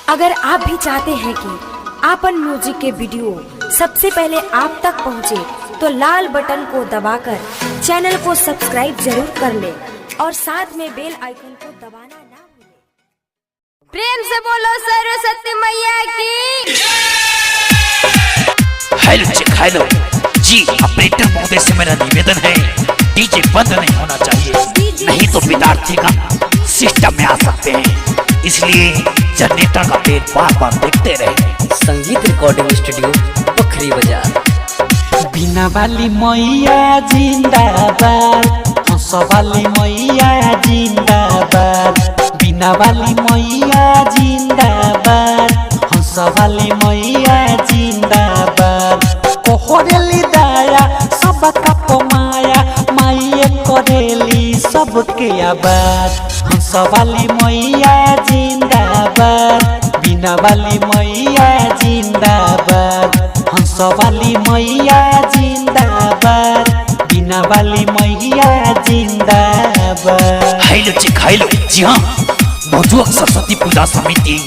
अगर आप भी चाहते हैं कि आपन म्यूजिक के वीडियो सबसे पहले आप तक पहुंचे, तो लाल बटन को दबाकर चैनल को सब्सक्राइब जरूर कर ले और साथ में बेल आइकन को दबाना ना भूलें। प्रेम से बोलो सरस्वती मैया की। हेलो जी, ऑपरेटर महोदय से मेरा निवेदन है, डीजे बंद नहीं होना चाहिए, नहीं तो विद्यार्थी का सिस्टम में आ सकते हैं, इसलिए जनरेटर का तेल बार बार देखते रहे। संगीत रिकॉर्डिंग स्टूडियो पोखरी बाजार। बिना वाली मैया जिंदाबाद, हंस वाली मैया जिंदाबाद, बिना वाली मैया जिंदाबाद, हंस वाली मैया जिंदाबाद। कोहरेली दया सबका पमाया, माइये करेली सबके आबाद। हंस वाली मैया जिंदाबाद, बिना वाली मैया जिंदाबाद, हंस वाली मैया जिंदाबाद, बिना वाली मैया जिंदाबाद। हेलो जी हाँ, मौजूद सरस्वती पूजा समिति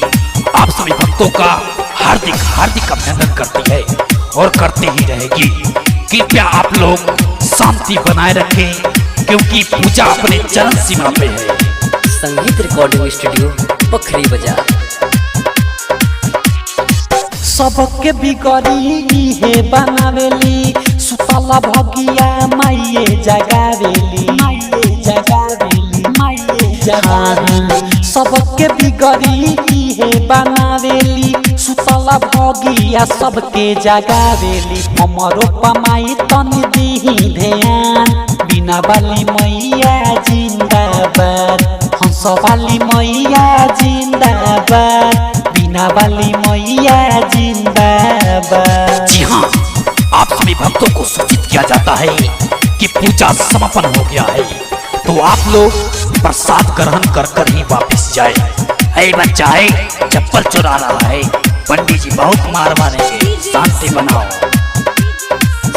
आप सभी भक्तों का हार्दिक अभिनंदन करती है और करते ही रहेगी। कृपया आप लोग शांति बनाए रखें, क्योंकि पूजा अपने चरण सीमा पे है। संगीत रिकॉर्डिंग स्टूडियो पोखरी बाजार। सबके बिगड़ी है बनावेली, सुतला भगिया माइये जगावेली, माइये जगावेली, माइये जगावेली। सबके बिगड़ी है बनावेली, सुतला भगिया सबके जगावेली। हमरो पमाई तनी दीही ध्यान, बिना वाली मैया जिंदाबाद, हंस वाली मैया जिंदाबाद, बिना वाली मैया जिंदाबाद। जी हाँ, आप सभी भक्तों को सूचित किया जाता है कि पूजा समापन हो गया है, तो आप लोग प्रसाद ग्रहण कर ही वापस जाए। है बच्चा है, चप्पल चुरा रहा है, पंडित जी बहुत मार मारेंगे, शांति बनाओ।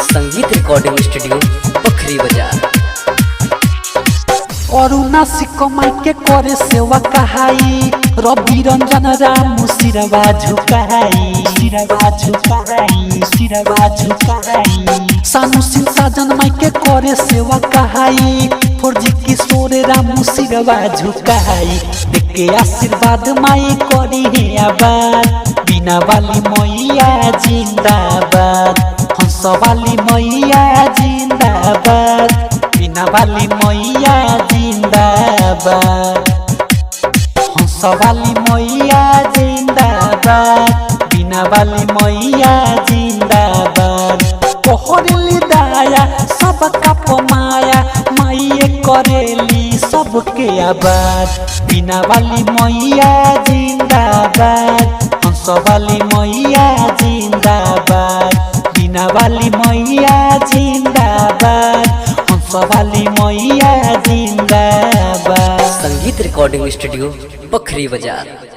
संगीत रिकॉर्डिंग स्टूडियो पोखरी बाजार। अरुणा सिकमाई के करे सेवा कहाई, रवि रंजन राम सिरवा झुकाई, सिरवा झुकाई, सिरवा झुकाई। सानू सिंह साजन माई के करे सेवा कहाई, फौजी किशोर राम सिरवा झुकाई। देख के आशीर्वाद माई करी है आबाद, बिना वाली मैया जिंदाबाद, हंस वाली मैया जिंदाबाद, बिना वाली मैया जिंदाबाद, हंस वाली मैया जिंदाबाद, बिना वाली मैया जिंदाबाद। कोहरेली दया सबका पमाया, माइये करेली सबके आबाद, बिना वाली मैया जिंदाबाद, हंस वाली मैया जिंदाबाद, बिना वाली मैया जिंदाबाद, हंस वाली मैया जिंदाबाद। संगीत रिकॉर्डिंग स्टूडियो पोखरी बाजार।